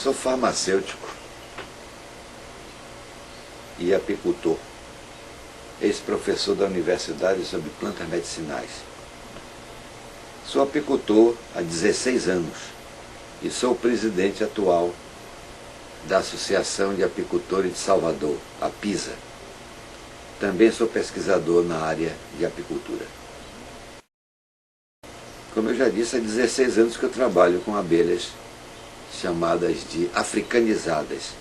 sou farmacêutico e apicultor, ex-professor da Universidade sobre plantas medicinais. Sou apicultor há 16 anos e sou o presidente atual da Associação de Apicultores de Salvador, a PISA. Também sou pesquisador na área de apicultura. Como eu já disse, há 16 anos que eu trabalho com abelhas chamadas de africanizadas.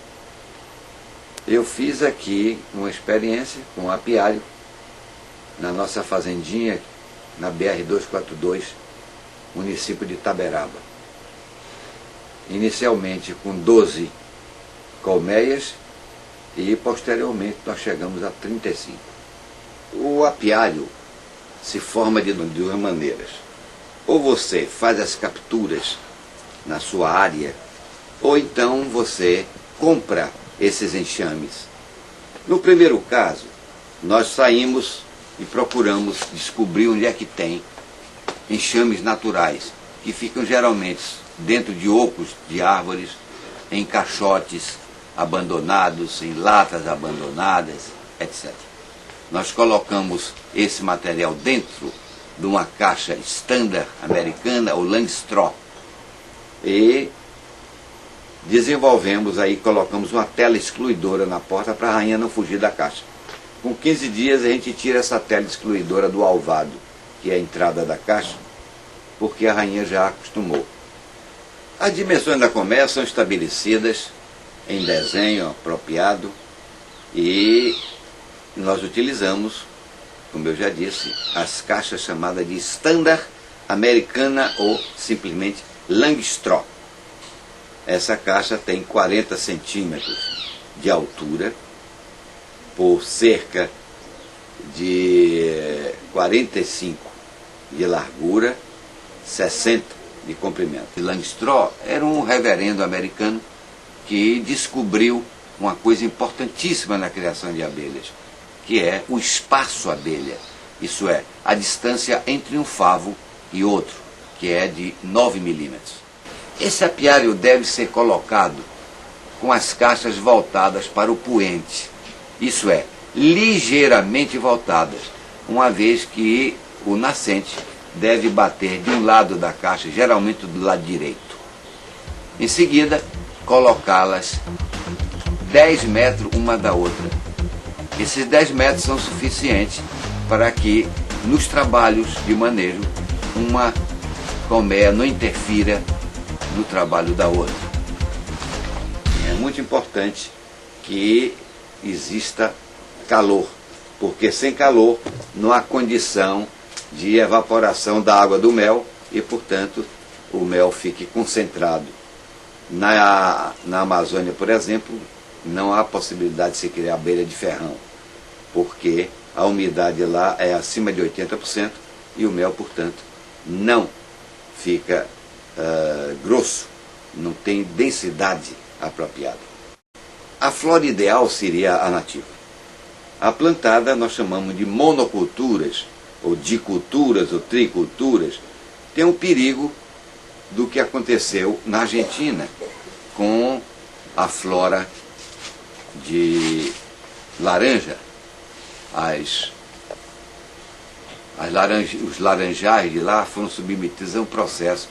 Eu fiz aqui uma experiência com um apiário na nossa fazendinha, na BR-242, município de Itaberaba. Inicialmente com 12 colmeias e posteriormente nós chegamos a 35. O apiário se forma de duas maneiras. Ou você faz as capturas na sua área, ou então você compra esses enxames. No primeiro caso, nós saímos e procuramos descobrir onde é que tem enxames naturais, que ficam geralmente dentro de ocos de árvores, em caixotes abandonados, em latas abandonadas, etc. Nós colocamos esse material dentro de uma caixa standard americana, ou Langstroth, e desenvolvemos aí, colocamos uma tela excluidora na porta para a rainha não fugir da caixa. Com 15 dias a gente tira essa tela excluidora do alvado, que é a entrada da caixa, porque a rainha já acostumou. As dimensões da colmeia são estabelecidas em desenho apropriado e nós utilizamos, como eu já disse, as caixas chamadas de Standard Americana ou simplesmente Langstroth. Essa caixa tem 40 centímetros de altura por cerca de 45 de largura, 60 de comprimento. Langstroth era um reverendo americano que descobriu uma coisa importantíssima na criação de abelhas, que é o espaço abelha, isso é, a distância entre um favo e outro, que é de 9 milímetros. Esse apiário deve ser colocado com as caixas voltadas para o poente, isso é, ligeiramente voltadas, uma vez que o nascente deve bater de um lado da caixa, geralmente do lado direito. Em seguida, colocá-las 10 metros uma da outra. Esses 10 metros são suficientes para que, nos trabalhos de manejo, uma colmeia não interfira no trabalho da outra. É muito importante que exista calor, porque sem calor não há condição de evaporação da água do mel e, portanto, o mel fique concentrado. Na Amazônia, por exemplo, não há possibilidade de se criar abelha de ferrão, porque a umidade lá é acima de 80% e o mel, portanto, não fica grosso, não tem densidade apropriada. A flora ideal seria a nativa. A plantada nós chamamos de monoculturas, ou diculturas, ou triculturas. Tem um perigo do que aconteceu na Argentina com a flora de laranja. Os laranjais de lá foram submetidos a um processo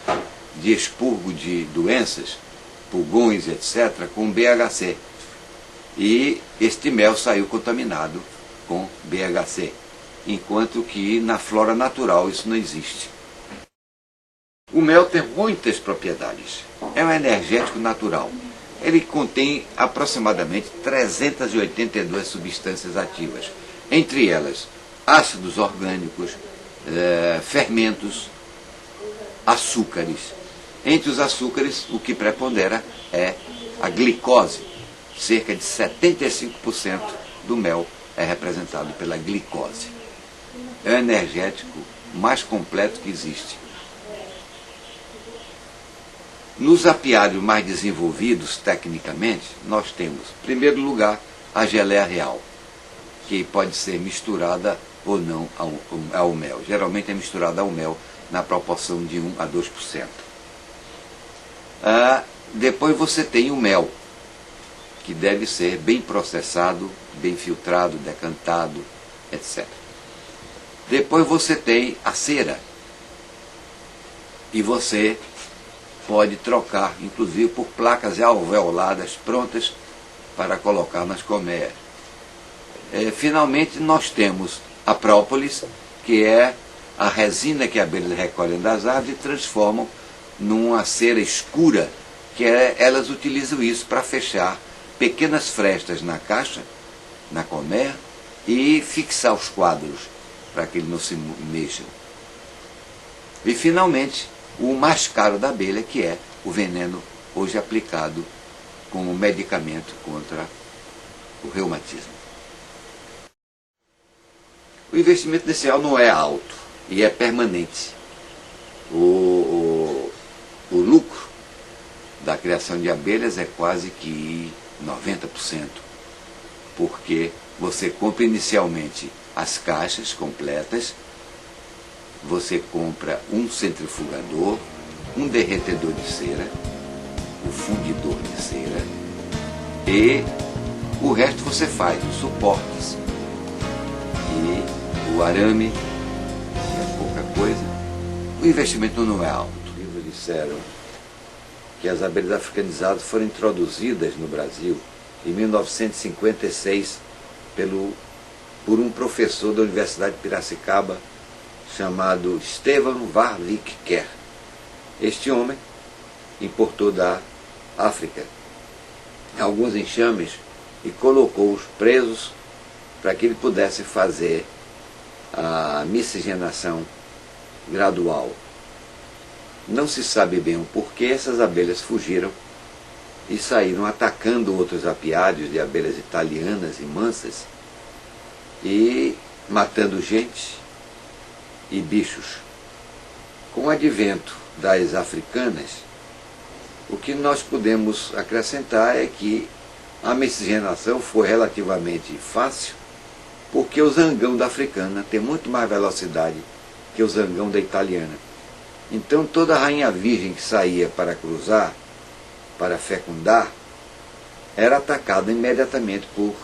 de expurgo de doenças, pulgões, etc., com BHC. E este mel saiu contaminado com BHC, enquanto que na flora natural isso não existe. O mel tem muitas propriedades. É um energético natural. Ele contém aproximadamente 382 substâncias ativas, entre elas ácidos orgânicos, fermentos, açúcares. Entre os açúcares, o que prepondera é a glicose. Cerca de 75% do mel é representado pela glicose. É o energético mais completo que existe. Nos apiários mais desenvolvidos tecnicamente, nós temos, em primeiro lugar, a geleia real, que pode ser misturada ou não ao mel. Geralmente é misturada ao mel na proporção de 1 a 2%. Depois você tem o mel, que deve ser bem processado, bem filtrado, decantado, etc. Depois você tem a cera, e você pode trocar, inclusive, por placas alveoladas prontas para colocar nas colmeias. Finalmente, nós temos a própolis, que é a resina que as abelhas recolhem das árvores e transformam numa cera escura, que elas utilizam isso para fechar pequenas frestas na caixa, na colmeia, e fixar os quadros, para que eles não se mexam. E, finalmente, o mais caro da abelha, que é o veneno hoje aplicado como medicamento contra o reumatismo. O investimento inicial não é alto e é permanente. O lucro da criação de abelhas é quase que 90%, porque você compra inicialmente as caixas completas, você compra um centrifugador, um derretedor de cera, o fundidor de cera, e o resto você faz, os suportes. E o arame, que é pouca coisa. O investimento não é alto. Os livros disseram que as abelhas africanizadas foram introduzidas no Brasil em 1956 por um professor da Universidade de Piracicaba, chamado Stefan Warwick Kerr. Este homem importou da África alguns enxames e colocou-os presos para que ele pudesse fazer a miscigenação gradual. Não se sabe bem o porquê essas abelhas fugiram e saíram atacando outros apiários de abelhas italianas e mansas e matando gente e bichos. Com o advento das africanas, o que nós podemos acrescentar é que a miscigenação foi relativamente fácil, porque o zangão da africana tem muito mais velocidade que o zangão da italiana. Então toda rainha virgem que saía para cruzar, para fecundar, era atacada imediatamente por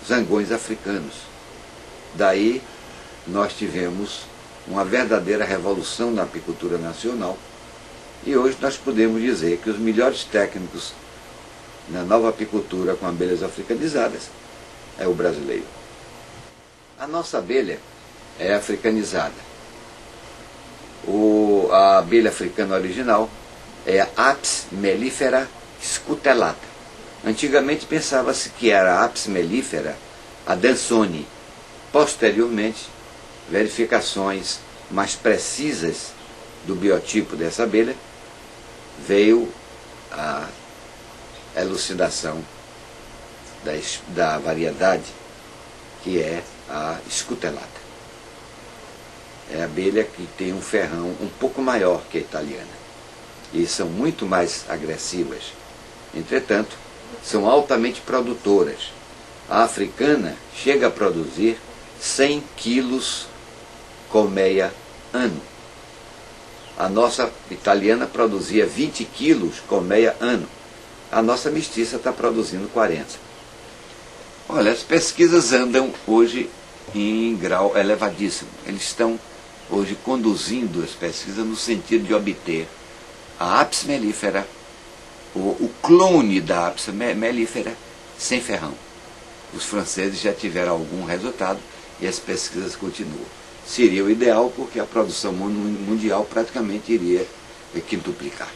zangões africanos. Daí nós tivemos uma verdadeira revolução na apicultura nacional, e hoje nós podemos dizer que os melhores técnicos na nova apicultura com abelhas africanizadas é o brasileiro. A nossa abelha é africanizada. A abelha africana original é a Apis mellifera scutellata. Antigamente pensava-se que era a Apis mellifera adansoni. Posteriormente, verificações mais precisas do biotipo dessa abelha, veio a elucidação da variedade, que é a scutellata. É a abelha que tem um ferrão um pouco maior que a italiana, e são muito mais agressivas. Entretanto, são altamente produtoras. A africana chega a produzir 100 quilos colmeia ano. A nossa italiana produzia 20 quilos colmeia ano. A nossa mestiça está produzindo 40. Olha, as pesquisas andam hoje em grau elevadíssimo. Eles estão hoje conduzindo as pesquisas no sentido de obter a Apis mellifera, o clone da Apis mellifera, sem ferrão. Os franceses já tiveram algum resultado e as pesquisas continuam. Seria o ideal, porque a produção mundial praticamente iria quintuplicar.